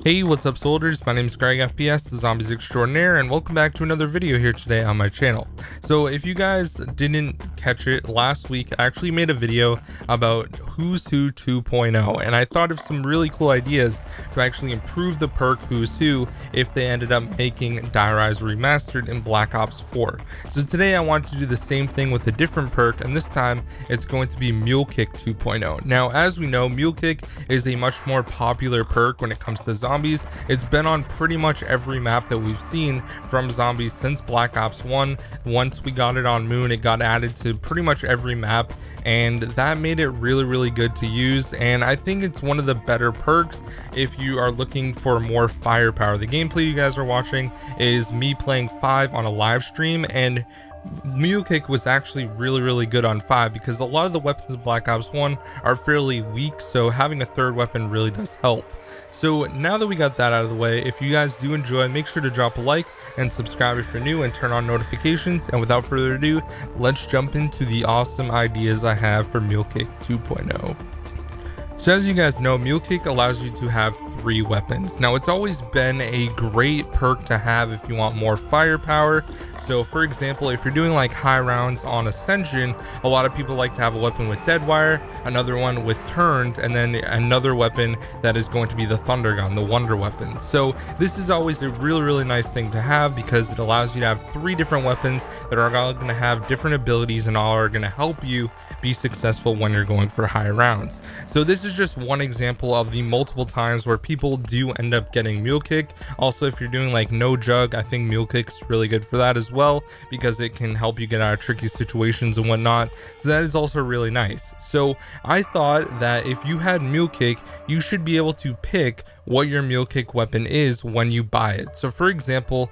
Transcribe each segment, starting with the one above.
Hey, what's up soldiers? My name is GregFPS, the Zombies Extraordinaire, and welcome back to another video here today on my channel. So if you guys didn't catch it, last week I actually made a video about Who's Who 2.0, and I thought of some really cool ideas to actually improve the perk Who's Who if they ended up making Die Rise Remastered in Black Ops 4. So today I want to do the same thing with a different perk, and this time it's going to be Mule Kick 2.0. Now, as we know, Mule Kick is a much more popular perk when it comes to zombies. It's been on pretty much every map that we've seen from zombies since Black Ops 1. Once we got it on Moon, it got added to pretty much every map, and that made it really good to use. And I think it's one of the better perks if you are looking for more firepower. The gameplay you guys are watching is me playing 5 on a live stream, and Mule Kick was actually really good on 5 because a lot of the weapons in Black Ops 1 are fairly weak, so having a third weapon really does help. So now that we got that out of the way, if you guys do enjoy, make sure to drop a like and subscribe if you're new and turn on notifications. And without further ado, let's jump into the awesome ideas I have for Mule Kick 2.0. So as you guys know, Mule Kick allows you to have 3 weapons. Now, it's always been a great perk to have if you want more firepower. So for example, if you're doing like high rounds on Ascension, a lot of people like to have a weapon with Deadwire, another one with Turned, and then another weapon that is going to be the Thunder Gun, the Wonder Weapon. So this is always a really nice thing to have because it allows you to have 3 different weapons that are all going to have different abilities and all are going to help you be successful when you're going for high rounds. So this is just one example of the multiple times where people do end up getting Mule Kick. Also, if you're doing like no jug, I think Mule Kick is really good for that as well because it can help you get out of tricky situations and whatnot. So that is also really nice. So I thought that if you had Mule Kick, you should be able to pick what your Mule Kick weapon is when you buy it. So for example,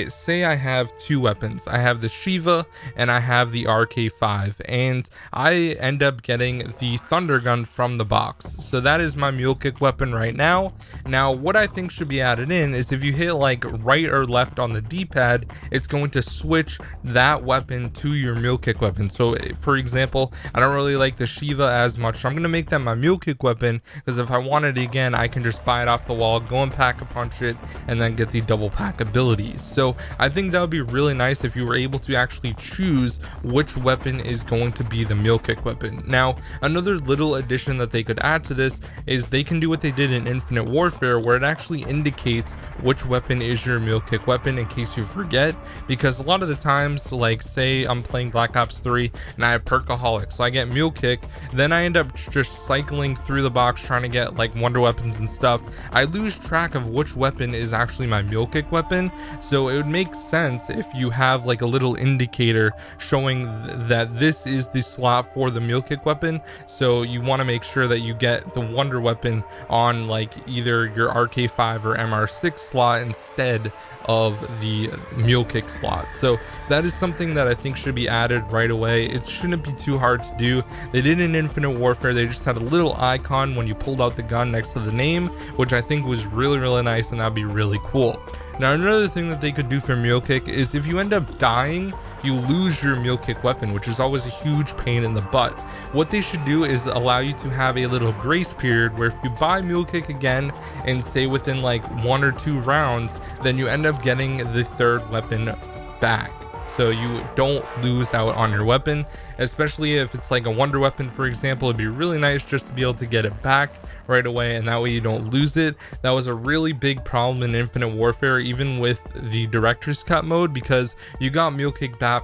say I have 2 weapons. I have the Shiva and I have the RK5, and I end up getting the Thunder Gun from the box. So that is my Mule Kick weapon right now. Now what I think should be added in is if you hit like right or left on the D-pad, it's going to switch that weapon to your Mule Kick weapon. So for example, I don't really like the Shiva as much, so I'm going to make that my Mule Kick weapon because if I want it again, I can just buy it off the wall, go and pack a punch it, and then get the double pack abilities. So I think that would be really nice if you were able to actually choose which weapon is going to be the Mule Kick weapon. Now another little addition that they could add to this is they can do what they did in Infinite Warfare, where it actually indicates which weapon is your Mule Kick weapon in case you forget, because a lot of the times, like say I'm playing Black Ops 3 and I have Perkaholic, so I get Mule Kick, then I end up just cycling through the box trying to get like wonder weapons and stuff. I lose track of which weapon is actually my Mule Kick weapon. So it would make sense if you have like a little indicator showing that this is the slot for the Mule Kick weapon. So you want to make sure that you get the Wonder Weapon on like either your RK5 or MR6 slot instead of the Mule Kick slot. So that is something that I think should be added right away. It shouldn't be too hard to do. They did in Infinite Warfare, they just had a little icon when you pulled out the gun next to the name, which I think was really nice, and that'd be really cool. Now another thing that they could do for Mule Kick is if you end up dying, you lose your Mule Kick weapon, which is always a huge pain in the butt. What they should do is allow you to have a little grace period where if you buy Mule Kick again and say within like 1 or 2 rounds, then you end up getting the third weapon back. So you don't lose out on your weapon, especially if it's like a Wonder Weapon, for example. It'd be really nice just to be able to get it back right away, and that way you don't lose it. That was a really big problem in Infinite Warfare, even with the Director's Cut mode, because you got Mule Kick back,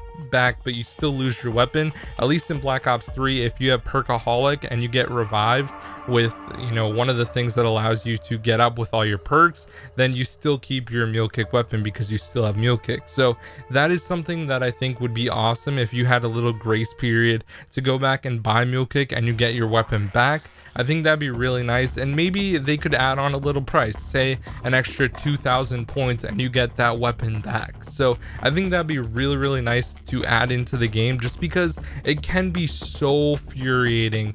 but you still lose your weapon. At least in Black Ops 3, if you have Perkaholic and you get revived with, you know, one of the things that allows you to get up with all your perks, then you still keep your Mule Kick weapon because you still have Mule Kick. So that is something that I think would be awesome if you had a little grace period to go back and buy Mule Kick and you get your weapon back. I think that'd be really nice, and maybe they could add on a little price, say an extra 2,000 points, and you get that weapon back. So I think that'd be really nice to add into the game, just because it can be so infuriating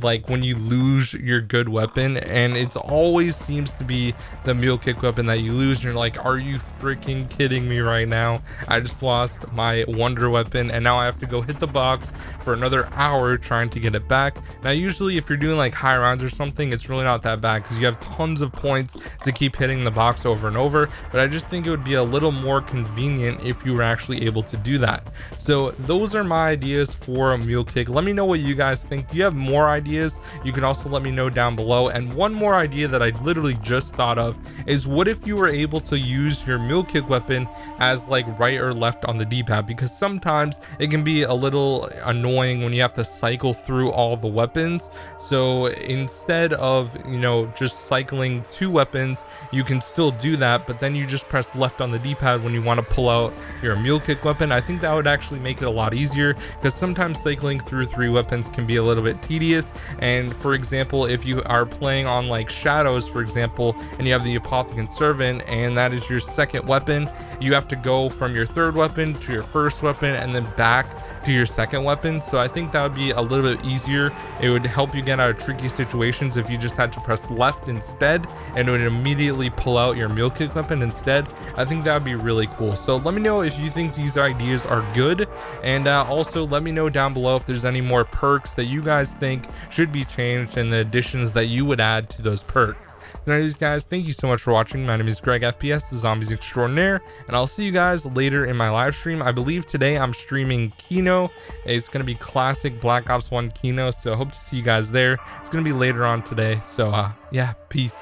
like when you lose your good weapon, and it always seems to be the mule kick weapon that you lose, and you're like, are you freaking kidding me right now? I just lost my wonder weapon and now I have to go hit the box for another hour trying to get it back. Now usually if you're doing like high rounds or something, it's really not that bad because you have tons of points to keep hitting the box over and over, but I just think it would be a little more convenient if you were actually able to do that. So those are my ideas for a mule kick. Let me know what you guys think. Do you have more ideas? You can also let me know down below. And one more idea that I literally just thought of is, what if you were able to use your mule kick weapon as like right or left on the D-pad, because sometimes it can be a little annoying when you have to cycle through all the weapons. So instead of, you know, just cycling 2 weapons, you can still do that, but then you just press left on the D-pad when you want to pull out your mule kick weapon. I think that would actually make it a lot easier, because sometimes cycling through 3 weapons can be a little bit tedious. And for example, if you are playing on like shadows, for example, and you have the apothecant servant and that is your second weapon, you have to go from your 3rd weapon to your 1st weapon and then back to your 2nd weapon. So I think that would be a little bit easier. It would help you get out of tricky situations if you just had to press left instead, and it would immediately pull out your mule kick weapon instead. I think that would be really cool. So let me know if you think these ideas are good, and also let me know down below if there's any more perks that you guys think should be changed and the additions that you would add to those perks. Anyways guys, thank you so much for watching. My name is GregFPS, the Zombies Extraordinaire, and I'll see you guys later in my live stream. I believe today I'm streaming Kino. It's going to be classic Black Ops 1 Kino, so I hope to see you guys there. It's going to be later on today, so yeah, peace.